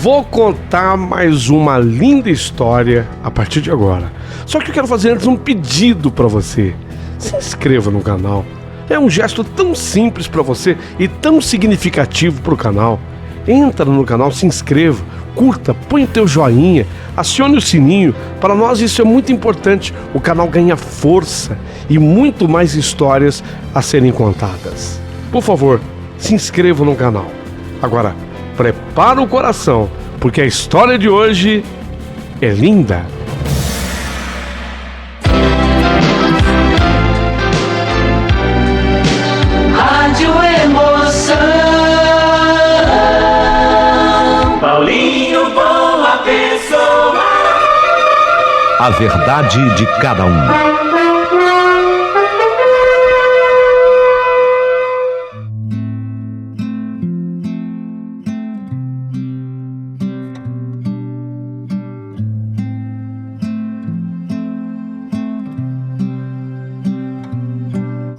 Vou contar mais uma linda história a partir de agora. Só que eu quero fazer antes um pedido para você. Se inscreva no canal. É um gesto tão simples para você e tão significativo para o canal. Entra no canal, se inscreva, curta, põe o teu joinha, acione o sininho. Para nós isso é muito importante. O canal ganha força e muito mais histórias a serem contadas. Por favor, se inscreva no canal. Agora, prepara o coração, porque a história de hoje é linda. Rádio Emoção. Paulinho, boa pessoa. A verdade de cada um.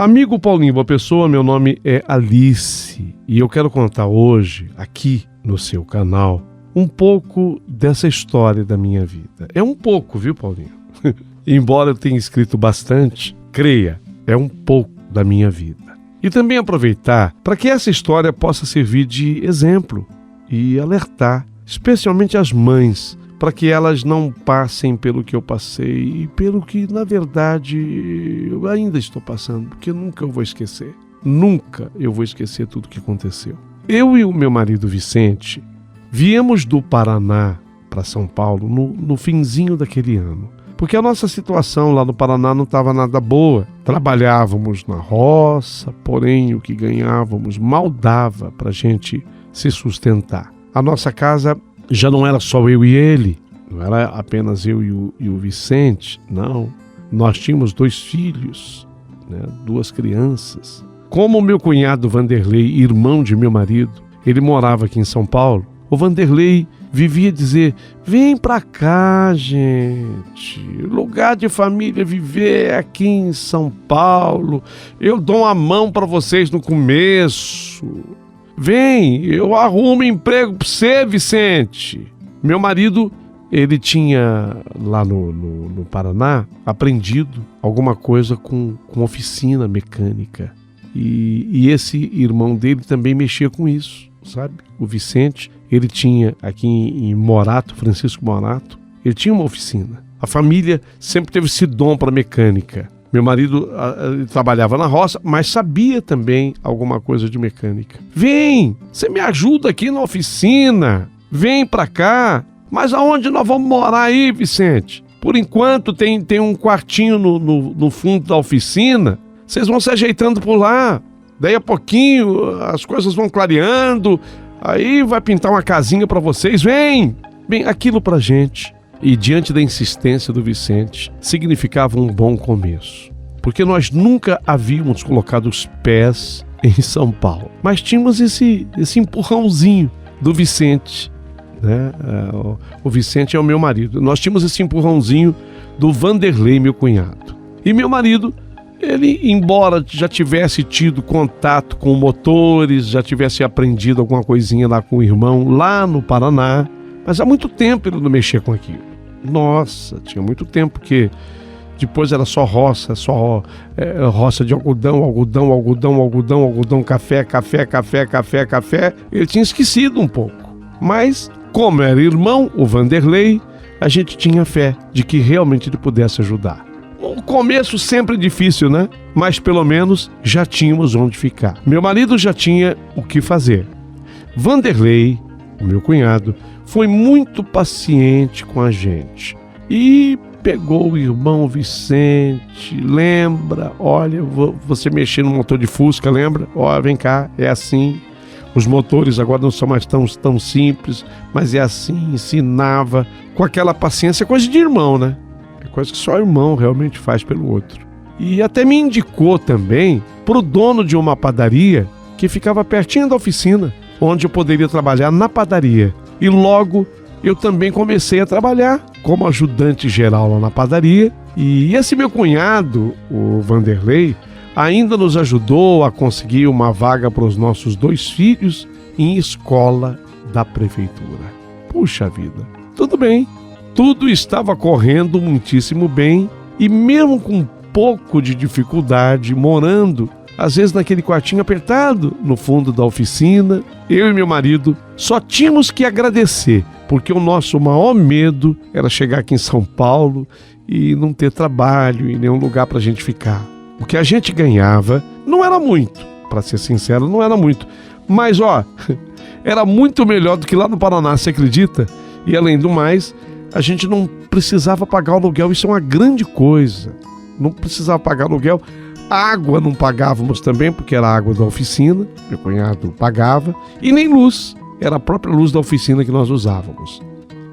Amigo Paulinho, boa pessoa, meu nome é Alice e eu quero contar hoje, aqui no seu canal, um pouco dessa história da minha vida. É um pouco, viu, Paulinho? Embora eu tenha escrito bastante, creia, é um pouco da minha vida. E também aproveitar para que essa história possa servir de exemplo e alertar, especialmente as mães, para que elas não passem pelo que eu passei e pelo que, na verdade, eu ainda estou passando, porque nunca eu vou esquecer. Nunca eu vou esquecer tudo o que aconteceu. Eu e o meu marido Vicente viemos do Paraná para São Paulo no finzinho daquele ano, porque a nossa situação lá no Paraná não estava nada boa. Trabalhávamos na roça, porém o que ganhávamos mal dava para a gente se sustentar. A nossa casa já não era só eu e ele, não era apenas eu e o Vicente, não. Nós tínhamos 2 filhos, 2 crianças. Como o meu cunhado Vanderlei, irmão de meu marido, ele morava aqui em São Paulo, o Vanderlei vivia dizer: vem pra cá, gente, lugar de família viver é aqui em São Paulo, eu dou uma mão pra vocês no começo. Vem, eu arrumo emprego pra você, Vicente. Meu marido, ele tinha lá no Paraná aprendido alguma coisa com oficina mecânica. E esse irmão dele também mexia com isso, sabe? O Vicente, ele tinha aqui em Morato, Francisco Morato, ele tinha uma oficina. A família sempre teve esse dom para mecânica. Meu marido trabalhava na roça, mas sabia também alguma coisa de mecânica. Vem, você me ajuda aqui na oficina. Vem pra cá. Mas aonde nós vamos morar aí, Vicente? Por enquanto tem um quartinho no fundo da oficina. Vocês vão se ajeitando por lá. Daí a pouquinho as coisas vão clareando. Aí vai pintar uma casinha pra vocês. Vem, aquilo pra gente. E diante da insistência do Vicente, significava um bom começo. Porque nós nunca havíamos colocado os pés em São Paulo. Mas tínhamos esse empurrãozinho do Vicente, né? O Vicente é o meu marido. Nós tínhamos esse empurrãozinho do Vanderlei, meu cunhado. E meu marido, ele, embora já tivesse tido contato com motores, já tivesse aprendido alguma coisinha lá com o irmão, lá no Paraná, mas há muito tempo ele não mexia com aquilo. Nossa, tinha muito tempo, que depois era só roça, roça de algodão, café. Ele tinha esquecido um pouco. Mas, como era irmão, o Vanderlei, a gente tinha fé de que realmente ele pudesse ajudar. O começo sempre difícil, né? Mas pelo menos já tínhamos onde ficar. Meu marido já tinha o que fazer. Vanderlei, o meu cunhado, foi muito paciente com a gente e pegou o irmão Vicente. Lembra? Olha, você mexer no motor de Fusca, lembra? Ó, vem cá, é assim. Os motores agora não são mais tão simples, mas é assim. Ensinava com aquela paciência, coisa de irmão, né? É coisa que só irmão realmente faz pelo outro. E até me indicou também pro dono de uma padaria que ficava pertinho da oficina, onde eu poderia trabalhar na padaria. E logo eu também comecei a trabalhar como ajudante geral lá na padaria. E esse meu cunhado, o Vanderlei, ainda nos ajudou a conseguir uma vaga para os nossos 2 filhos em escola da prefeitura. Puxa vida, tudo bem. Tudo estava correndo muitíssimo bem e mesmo com um pouco de dificuldade, morando, às vezes naquele quartinho apertado no fundo da oficina, eu e meu marido só tínhamos que agradecer, porque o nosso maior medo era chegar aqui em São Paulo e não ter trabalho e nenhum lugar para a gente ficar. O que a gente ganhava não era muito, para ser sincero, não era muito. Mas, era muito melhor do que lá no Paraná, você acredita? E além do mais, a gente não precisava pagar o aluguel, isso é uma grande coisa. Não precisava pagar aluguel. Água não pagávamos também, porque era a água da oficina, meu cunhado pagava, e nem luz, era a própria luz da oficina que nós usávamos.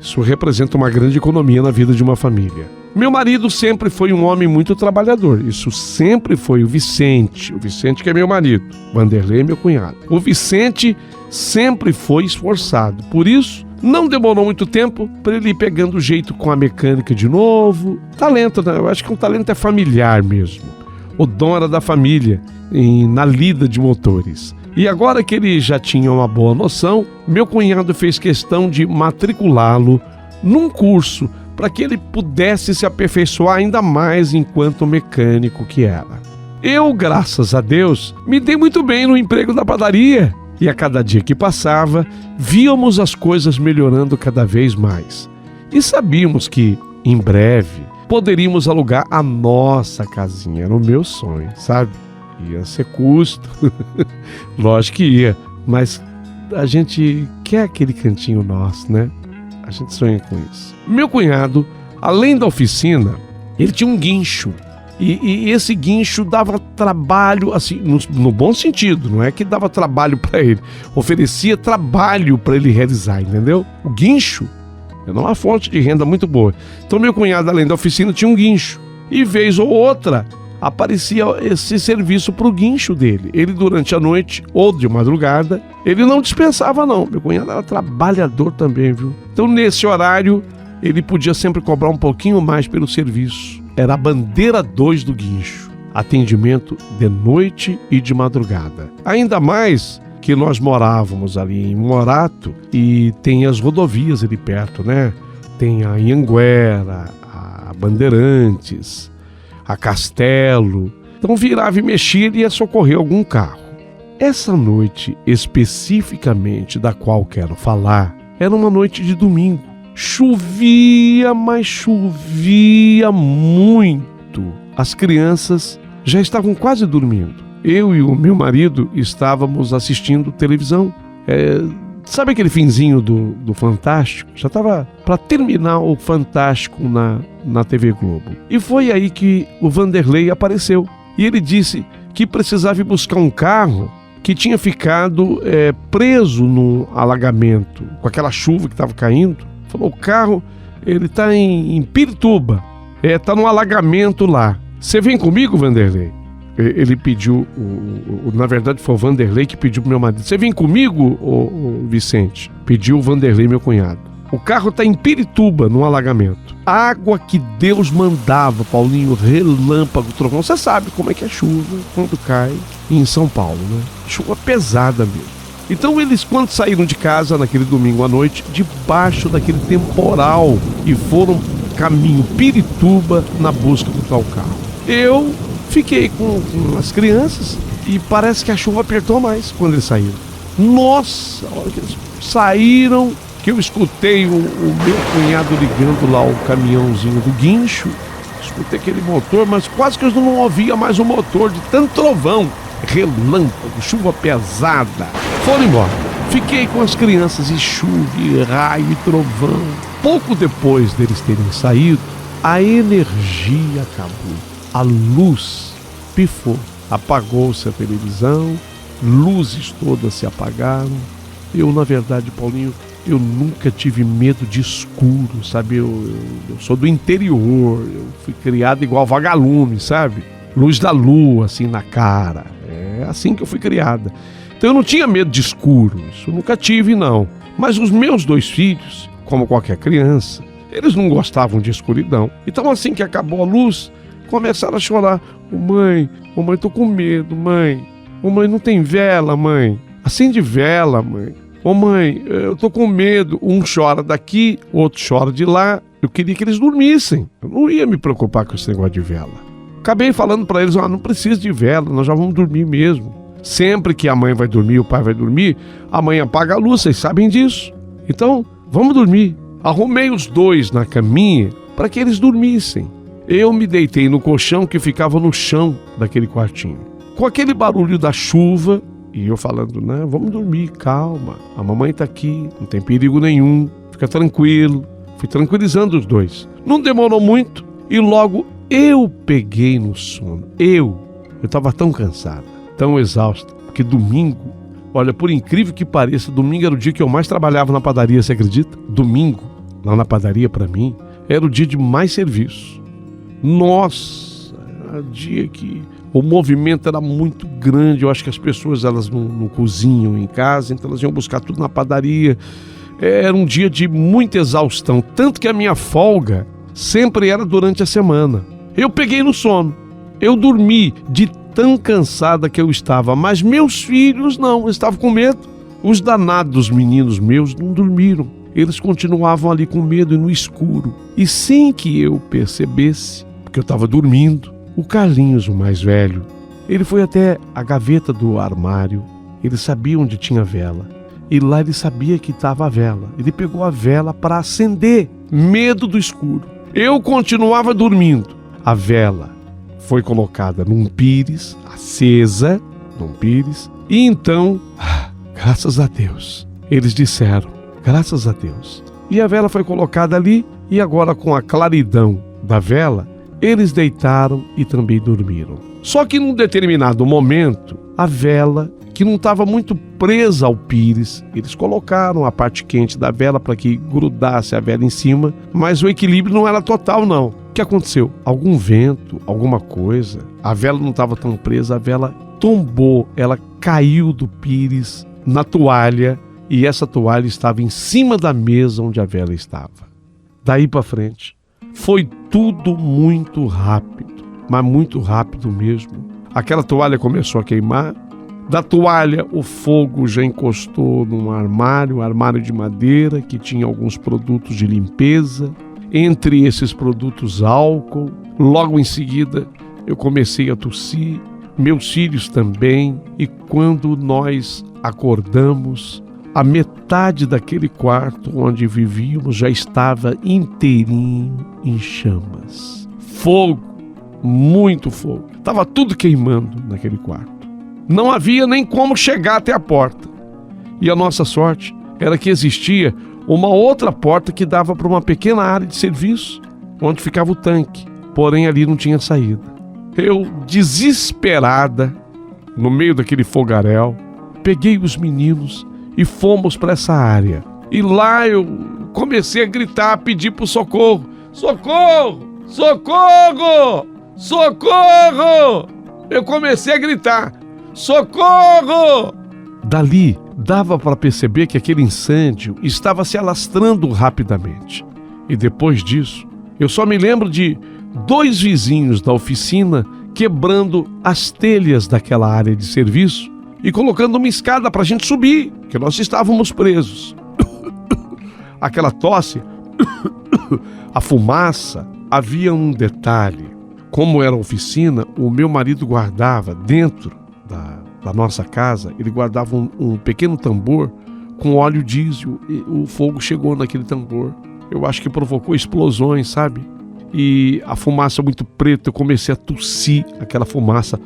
Isso representa uma grande economia na vida de uma família. Meu marido sempre foi um homem muito trabalhador, isso sempre foi o Vicente que é meu marido, Vanderlei é meu cunhado. O Vicente sempre foi esforçado, por isso não demorou muito tempo para ele ir pegando o jeito com a mecânica de novo. Talento, né? Eu acho que um talento é familiar mesmo. O dom era da família, na lida de motores. E agora que ele já tinha uma boa noção, meu cunhado fez questão de matriculá-lo num curso para que ele pudesse se aperfeiçoar ainda mais enquanto mecânico que era. Eu, graças a Deus, me dei muito bem no emprego da padaria. E a cada dia que passava, víamos as coisas melhorando cada vez mais. E sabíamos que, em breve, poderíamos alugar a nossa casinha. Era o meu sonho, sabe? Ia ser custo. Lógico que ia, mas a gente quer aquele cantinho nosso, né? A gente sonha com isso. Meu cunhado, além da oficina, ele tinha um guincho. E esse guincho dava trabalho, assim, no bom sentido, não é que dava trabalho para ele, oferecia trabalho para ele realizar, entendeu? O guincho era uma fonte de renda muito boa. Então meu cunhado, além da oficina, tinha um guincho. E vez ou outra, aparecia esse serviço para o guincho dele. Ele, durante a noite ou de madrugada, ele não dispensava não. Meu cunhado era trabalhador também, viu? Então nesse horário, ele podia sempre cobrar um pouquinho mais pelo serviço. Era a bandeira 2 do guincho. Atendimento de noite e de madrugada. Ainda mais que nós morávamos ali em Morato e tem as rodovias ali perto, né? Tem a Anhanguera, a Bandeirantes, a Castelo. Então virava e mexia e ia socorrer algum carro. Essa noite especificamente da qual quero falar era uma noite de domingo. Chovia, mas chovia muito. As crianças já estavam quase dormindo. Eu e o meu marido estávamos assistindo televisão. Sabe aquele finzinho do Fantástico? Já estava para terminar o Fantástico na TV Globo. E foi aí que o Vanderlei apareceu. E ele disse que precisava ir buscar um carro que tinha ficado preso no alagamento, com aquela chuva que estava caindo. Falou, o carro, ele tá em Pirituba, tá no alagamento lá. Você vem comigo, Vanderlei? Ele pediu, na verdade foi o Vanderlei que pediu pro meu marido. Você vem comigo, o Vicente? Pediu o Vanderlei, meu cunhado. O carro tá em Pirituba, no alagamento. Água que Deus mandava, Paulinho, relâmpago, trovão. Você sabe como é que é chuva quando cai em São Paulo, né? Chuva pesada mesmo. Então eles, quando saíram de casa naquele domingo à noite, debaixo daquele temporal, e foram caminho Pirituba na busca do tal carro. Eu fiquei com as crianças e parece que a chuva apertou mais quando eles saíram. Nossa, a hora que eles saíram, que eu escutei o meu cunhado ligando lá o caminhãozinho do guincho, escutei aquele motor, mas quase que eu não ouvia mais o motor de tanto trovão, relâmpago, chuva pesada. Foram embora. Fiquei com as crianças e chuva, e raio e trovão. Pouco depois deles terem saído, a energia acabou. A luz pifou. Apagou-se a televisão, luzes todas se apagaram. Eu, na verdade, Paulinho, eu nunca tive medo de escuro, sabe? Eu sou do interior, eu fui criado igual vagalume, sabe? Luz da lua, assim, na cara. É assim que eu fui criada. Então eu não tinha medo de escuro, isso eu nunca tive, não. Mas os meus 2 filhos, como qualquer criança, eles não gostavam de escuridão. Então assim que acabou a luz, começaram a chorar. Ô mãe, tô com medo, mãe. Ô mãe, não tem vela, mãe. Acende vela, mãe. Ô mãe, eu tô com medo. Um chora daqui, outro chora de lá. Eu queria que eles dormissem. Eu não ia me preocupar com esse negócio de vela. Acabei falando para eles, não precisa de vela, nós já vamos dormir mesmo. Sempre que a mãe vai dormir, o pai vai dormir, a mãe apaga a luz, vocês sabem disso. Então, vamos dormir. Arrumei os dois na caminha para que eles dormissem. Eu me deitei no colchão que ficava no chão daquele quartinho. Com aquele barulho da chuva, e eu falando, né, vamos dormir, calma. A mamãe tá aqui, não tem perigo nenhum, fica tranquilo. Fui tranquilizando os dois. Não demorou muito e logo eu peguei no sono. Eu estava tão cansada, tão exausta, porque domingo, olha, por incrível que pareça, domingo era o dia que eu mais trabalhava na padaria, você acredita? Domingo, lá na padaria, para mim, era o dia de mais serviço. Nossa, era o dia que o movimento era muito grande. Eu acho que as pessoas, elas não cozinham em casa, então elas iam buscar tudo na padaria. Era um dia de muita exaustão, tanto que a minha folga sempre era durante a semana. Eu peguei no sono, eu dormi de tão cansada que eu estava, mas meus filhos não, estavam com medo. Os danados meninos meus não dormiram, eles continuavam ali com medo e no escuro. E sem que eu percebesse, porque eu estava dormindo, o Carlinhos, o mais velho, ele foi até a gaveta do armário, ele sabia onde tinha vela. E lá ele sabia que estava a vela. Ele pegou a vela para acender. Medo do escuro. Eu continuava dormindo. A vela foi colocada num pires, acesa, num pires. E então, graças a Deus, eles disseram, graças a Deus. E a vela foi colocada ali e agora com a claridão da vela, eles deitaram e também dormiram. Só que num determinado momento, a vela, que não estava muito presa ao pires, eles colocaram a parte quente da vela para que grudasse a vela em cima, mas o equilíbrio não era total não. O que aconteceu? Algum vento, alguma coisa, a vela não estava tão presa, a vela tombou, ela caiu do pires na toalha e essa toalha estava em cima da mesa onde a vela estava. Daí para frente, foi tudo muito rápido, mas muito rápido mesmo. Aquela toalha começou a queimar. Da toalha, o fogo já encostou num armário de madeira que tinha alguns produtos de limpeza. Entre esses produtos, álcool. Logo em seguida, eu comecei a tossir, meus filhos também. E quando nós acordamos, a metade daquele quarto onde vivíamos já estava inteirinho em chamas. Fogo, muito fogo. Estava tudo queimando naquele quarto. Não havia nem como chegar até a porta. E a nossa sorte era que existia uma outra porta que dava para uma pequena área de serviço, onde ficava o tanque. Porém, ali não tinha saída. Eu, desesperada, no meio daquele fogaréu, peguei os meninos e fomos para essa área. E lá eu comecei a gritar, a pedir por socorro. Socorro! Socorro! Socorro! Eu comecei a gritar. Socorro! Dali, dava para perceber que aquele incêndio estava se alastrando rapidamente. E depois disso, eu só me lembro de 2 vizinhos da oficina quebrando as telhas daquela área de serviço e colocando uma escada para a gente subir, que nós estávamos presos. Aquela tosse, a fumaça, havia um detalhe. Como era a oficina, o meu marido guardava dentro da nossa casa, ele guardava um pequeno tambor com óleo diesel e o fogo chegou naquele tambor. Eu acho que provocou explosões, sabe? E a fumaça muito preta, eu comecei a tossir aquela fumaça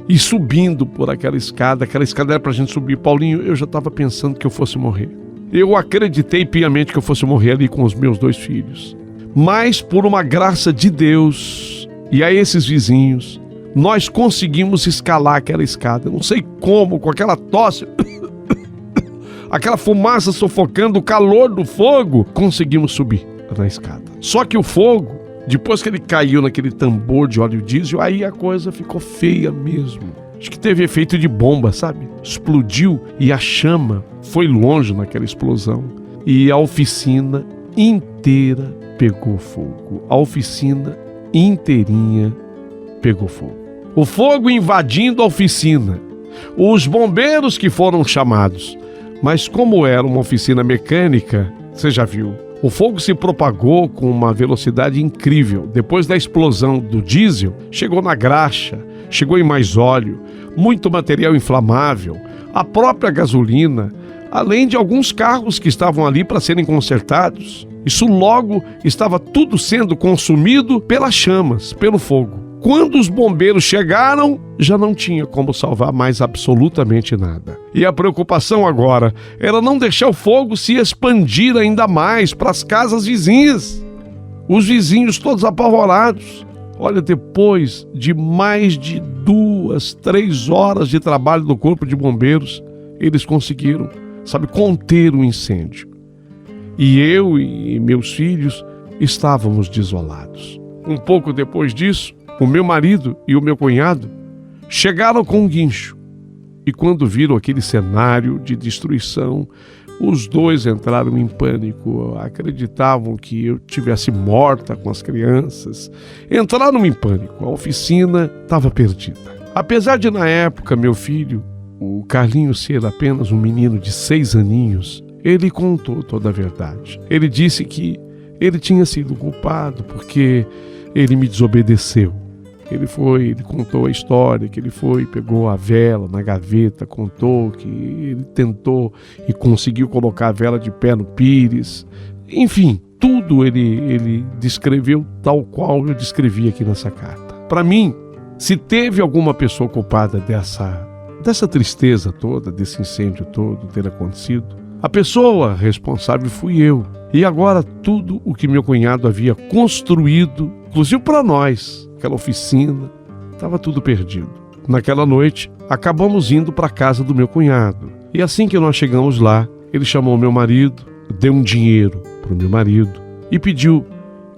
e subindo por aquela escada era pra gente subir. Paulinho, eu já estava pensando que eu fosse morrer. Eu acreditei piamente que eu fosse morrer ali com os meus 2 filhos. Mas por uma graça de Deus e a esses vizinhos, nós conseguimos escalar aquela escada. Não sei como, com aquela tosse, aquela fumaça sufocando, o calor do fogo, conseguimos subir na escada. Só que o fogo, depois que ele caiu naquele tambor de óleo diesel, aí a coisa ficou feia mesmo. Acho que teve efeito de bomba, sabe? Explodiu e a chama foi longe naquela explosão. E a oficina inteira pegou fogo. A oficina inteirinha pegou fogo. O fogo invadindo a oficina. Os bombeiros que foram chamados. Mas como era uma oficina mecânica, você já viu, o fogo se propagou com uma velocidade incrível. Depois da explosão do diesel, chegou na graxa, chegou em mais óleo, muito material inflamável, a própria gasolina, além de alguns carros que estavam ali para serem consertados. Isso logo estava tudo sendo consumido pelas chamas, pelo fogo. Quando os bombeiros chegaram, já não tinha como salvar mais absolutamente nada. E a preocupação agora era não deixar o fogo se expandir ainda mais para as casas vizinhas. Os vizinhos todos apavorados. Olha, depois de mais de 2, 3 horas de trabalho do Corpo de Bombeiros, eles conseguiram, conter o incêndio. E eu e meus filhos estávamos desolados. Um pouco depois disso, o meu marido e o meu cunhado chegaram com um guincho. E quando viram aquele cenário de destruição, os dois entraram em pânico. Acreditavam que eu tivesse morta com as crianças. Entraram em pânico. A oficina estava perdida. Apesar de, na época, meu filho, o Carlinhos, ser apenas um menino de 6 aninhos, ele contou toda a verdade. Ele disse que ele tinha sido culpado porque ele me desobedeceu. Ele contou a história, que ele pegou a vela na gaveta, contou que ele tentou e conseguiu colocar a vela de pé no pires. Enfim, tudo ele descreveu tal qual eu descrevi aqui nessa carta. Para mim, se teve alguma pessoa culpada dessa tristeza toda, desse incêndio todo ter acontecido, a pessoa responsável fui eu. E agora tudo o que meu cunhado havia construído, inclusive para nós, aquela oficina, estava tudo perdido. Naquela noite, acabamos indo para a casa do meu cunhado. E assim que nós chegamos lá, ele chamou meu marido, deu um dinheiro para o meu marido e pediu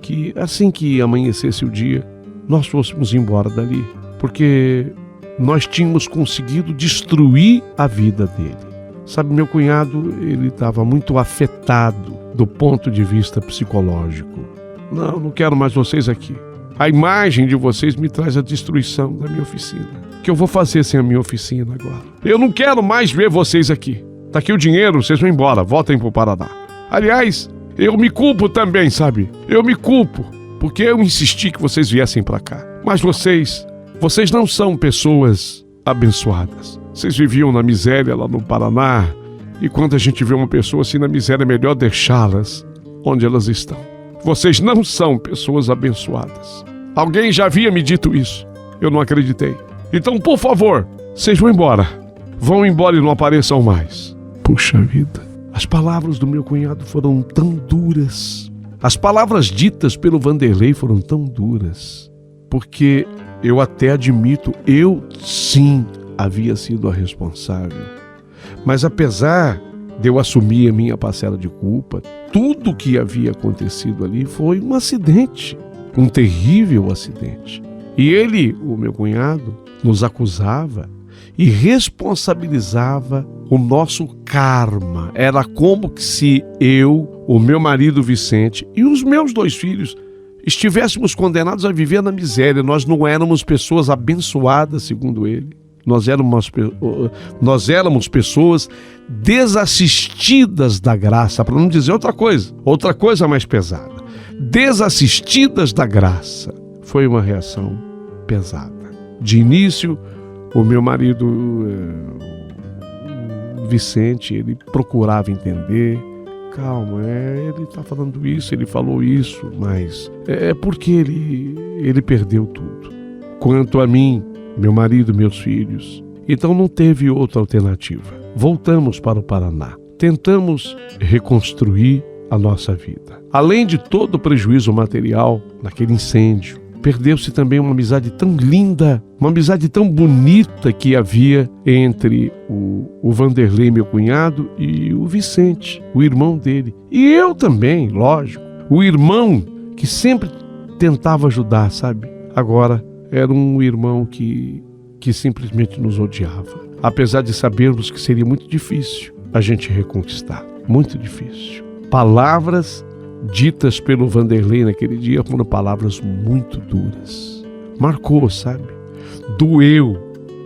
que, assim que amanhecesse o dia, nós fôssemos embora dali, porque nós tínhamos conseguido destruir a vida dele. Meu cunhado, ele estava muito afetado do ponto de vista psicológico. Não quero mais vocês aqui. A imagem de vocês me traz a destruição da minha oficina. O que eu vou fazer sem a minha oficina agora? Eu não quero mais ver vocês aqui. Tá aqui o dinheiro, vocês vão embora, voltem pro Paraná. Aliás, eu me culpo também, Eu me culpo, porque eu insisti que vocês viessem pra cá. Mas vocês não são pessoas abençoadas. Vocês viviam na miséria lá no Paraná, e quando a gente vê uma pessoa assim na miséria, é melhor deixá-las onde elas estão. Vocês não são pessoas abençoadas. Alguém já havia me dito isso. Eu não acreditei. Então, por favor, vocês vão embora. Vão embora e não apareçam mais. Puxa vida. As palavras do meu cunhado foram tão duras. As palavras ditas pelo Vanderlei foram tão duras. Porque eu até admito, eu sim havia sido a responsável. Mas apesar de eu assumir a minha parcela de culpa, tudo que havia acontecido ali foi um acidente, um terrível acidente. E ele, o meu cunhado, nos acusava e responsabilizava o nosso karma. Era como se eu, o meu marido Vicente e os meus 2 filhos estivéssemos condenados a viver na miséria. Nós não éramos pessoas abençoadas, segundo ele. Nós éramos pessoas desassistidas da graça, para não dizer outra coisa mais pesada. Desassistidas da graça. Foi uma reação pesada. De início, o meu marido, Vicente, ele procurava entender. Calma, ele está falando isso, ele falou isso, mas é porque ele perdeu tudo. Quanto a mim, meu marido e meus filhos, então não teve outra alternativa. Voltamos para o Paraná. Tentamos reconstruir a nossa vida. Além de todo o prejuízo material naquele incêndio, perdeu-se também uma amizade tão linda, uma amizade tão bonita que havia entre o Vanderlei, meu cunhado, e o Vicente, o irmão dele. E eu também, lógico. O irmão que sempre tentava ajudar, Agora era um irmão que simplesmente nos odiava. Apesar de sabermos que seria muito difícil a gente reconquistar. Muito difícil. Palavras ditas pelo Vanderlei naquele dia foram palavras muito duras. Marcou, Doeu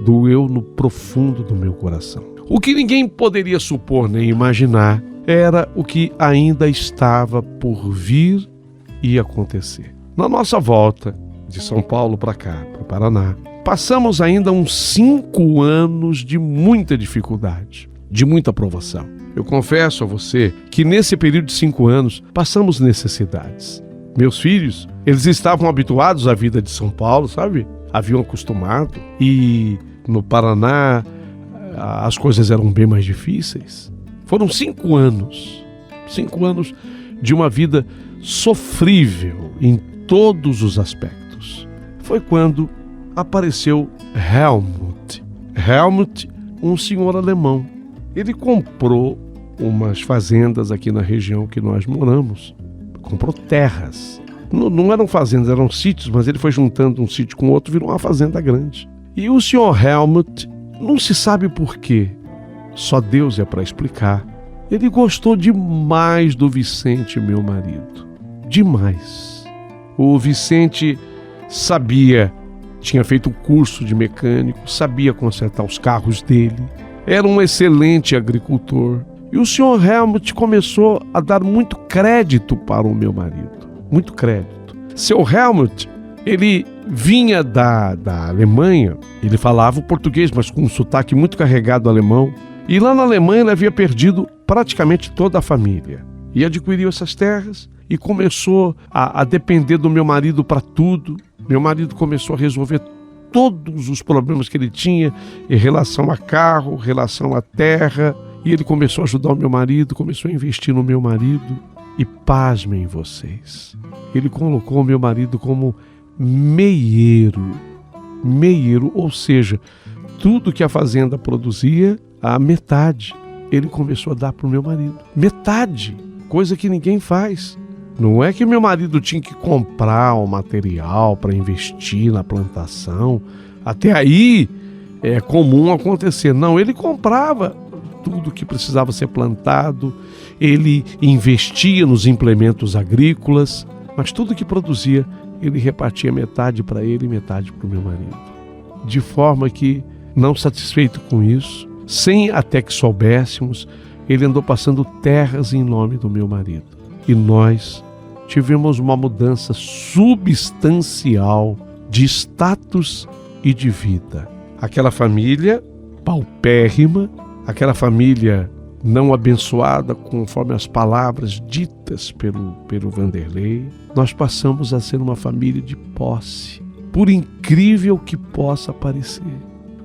doeu no profundo do meu coração. O que ninguém poderia supor nem imaginar era o que ainda estava por vir e acontecer. Na nossa volta de São Paulo para cá, para o Paraná, passamos ainda uns 5 anos de muita dificuldade, de muita provação. Eu confesso a você que nesse período de 5 anos passamos necessidades. Meus filhos, eles estavam habituados à vida de São Paulo, sabe? Haviam acostumado. E no Paraná as coisas eram bem mais difíceis. Foram 5 anos. 5 anos de uma vida sofrível em todos os aspectos. Foi quando apareceu Helmut. Helmut, um senhor alemão. Ele comprou umas fazendas aqui na região que nós moramos. Comprou terras. Não eram fazendas, eram sítios, mas ele foi juntando um sítio com outro, virou uma fazenda grande. E o senhor Helmut, não se sabe por quê, só Deus é para explicar. Ele gostou demais do Vicente, meu marido. Demais. O Vicente tinha feito um curso de mecânico, sabia consertar os carros dele, era um excelente agricultor. E o senhor Helmut começou a dar muito crédito para o meu marido. Muito crédito. Seu Helmut, ele vinha da Alemanha, ele falava o português, mas com um sotaque muito carregado alemão. E lá na Alemanha ele havia perdido praticamente toda a família. E adquiriu essas terras e começou a depender do meu marido para tudo. Meu marido começou a resolver todos os problemas que ele tinha em relação a carro, em relação à terra. E ele começou a ajudar o meu marido, começou a investir no meu marido. E pasmem vocês, ele colocou o meu marido como meieiro, ou seja, tudo que a fazenda produzia, a metade, ele começou a dar para o meu marido. Metade, coisa que ninguém faz. Não é que meu marido tinha que comprar o material para investir na plantação. Até aí é comum acontecer. Não, ele comprava tudo que precisava ser plantado, ele investia nos implementos agrícolas, mas tudo que produzia, ele repartia metade para ele e metade para o meu marido. De forma que, não satisfeito com isso, sem até que soubéssemos, ele andou passando terras em nome do meu marido. E nós tivemos uma mudança substancial de status e de vida. Aquela família paupérrima, aquela família não abençoada conforme as palavras ditas pelo Vanderlei, nós passamos a ser uma família de posse, por incrível que possa parecer.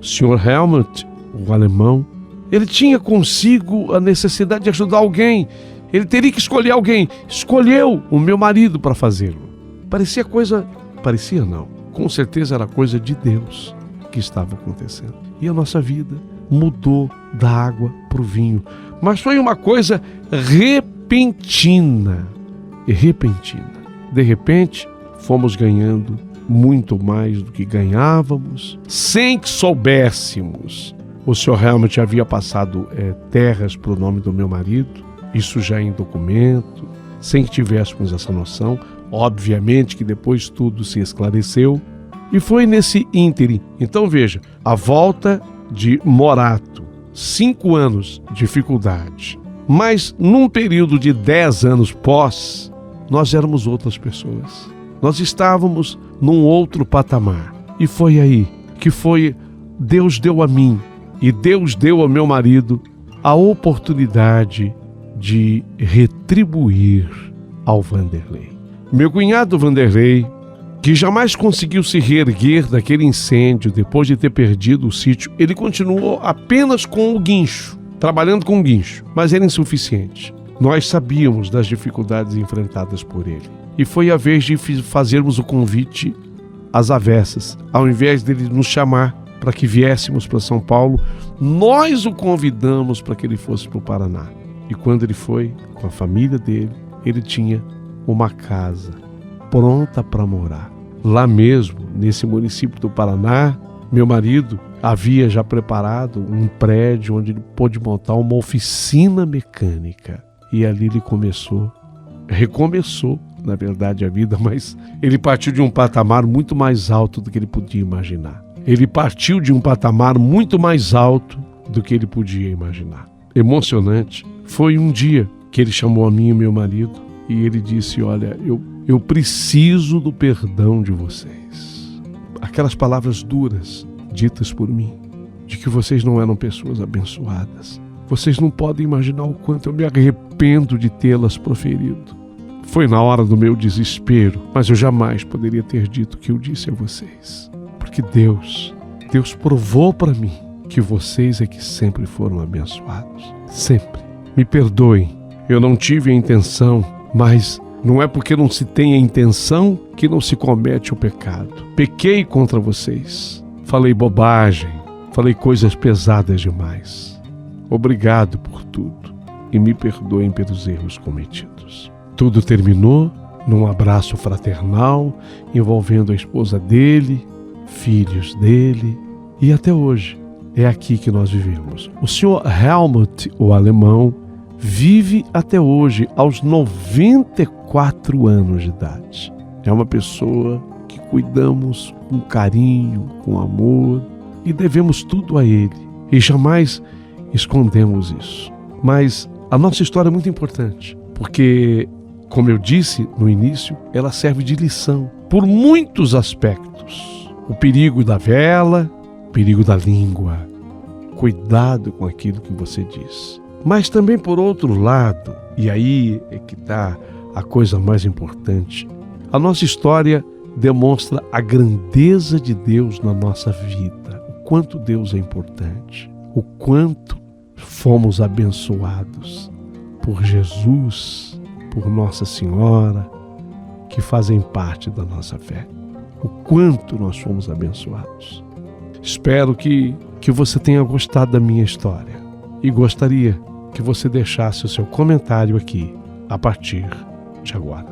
O Sr. Helmut, o alemão, ele tinha consigo a necessidade de ajudar alguém, ele teria que escolher alguém, escolheu o meu marido para fazê-lo. Parecia não, com certeza era coisa de Deus que estava acontecendo. E a nossa vida mudou da água para o vinho. Mas foi uma coisa repentina. De repente, fomos ganhando muito mais do que ganhávamos, sem que soubéssemos. O Sr. Helmut havia passado terras para o nome do meu marido, isso já em documento, sem que tivéssemos essa noção. Obviamente que depois tudo se esclareceu. E foi nesse ínterim. Então veja, a volta de Morato, 5 anos de dificuldade, mas num período de 10 anos pós, nós éramos outras pessoas. Nós estávamos num outro patamar. E foi aí que Deus deu a mim e Deus deu ao meu marido a oportunidade de retribuir ao Vanderlei. Meu cunhado Vanderlei, que jamais conseguiu se reerguer daquele incêndio depois de ter perdido o sítio, ele continuou apenas com o guincho, trabalhando com o guincho, mas era insuficiente. Nós sabíamos das dificuldades enfrentadas por ele. E foi a vez de fazermos o convite às avessas. Ao invés dele nos chamar para que viéssemos para São Paulo, nós o convidamos para que ele fosse para o Paraná. E quando ele foi, com a família dele, ele tinha uma casa pronta para morar. Lá mesmo, nesse município do Paraná, meu marido havia já preparado um prédio onde ele pôde montar uma oficina mecânica. E ali ele recomeçou, na verdade, a vida, mas ele partiu de um patamar muito mais alto do que ele podia imaginar. Ele partiu de um patamar muito mais alto do que ele podia imaginar. Emocionante. Foi um dia que ele chamou a mim e meu marido e ele disse: olha, eu preciso do perdão de vocês. Aquelas palavras duras ditas por mim, de que vocês não eram pessoas abençoadas. Vocês não podem imaginar o quanto eu me arrependo de tê-las proferido. Foi na hora do meu desespero, mas eu jamais poderia ter dito o que eu disse a vocês. Porque Deus provou para mim que vocês é que sempre foram abençoados. Sempre. Me perdoem, eu não tive a intenção, mas não é porque não se tem a intenção que não se comete o pecado. Pequei contra vocês. Falei bobagem, falei coisas pesadas demais. Obrigado por tudo e me perdoem pelos erros cometidos. Tudo terminou num abraço fraternal envolvendo a esposa dele, filhos dele e até hoje é aqui que nós vivemos. O senhor Helmut, o alemão, vive até hoje aos 94 anos de idade. É uma pessoa que cuidamos com carinho, com amor e devemos tudo a ele e jamais escondemos isso. Mas a nossa história é muito importante porque, como eu disse no início, ela serve de lição por muitos aspectos. O perigo da vela, o perigo da língua. Cuidado com aquilo que você diz. Mas também, por outro lado, e aí é que está a coisa mais importante, a nossa história demonstra a grandeza de Deus na nossa vida, o quanto Deus é importante, o quanto fomos abençoados por Jesus, por Nossa Senhora, que fazem parte da nossa fé, o quanto nós fomos abençoados. Espero que você tenha gostado da minha história e gostaria que você deixasse o seu comentário aqui a partir de agora.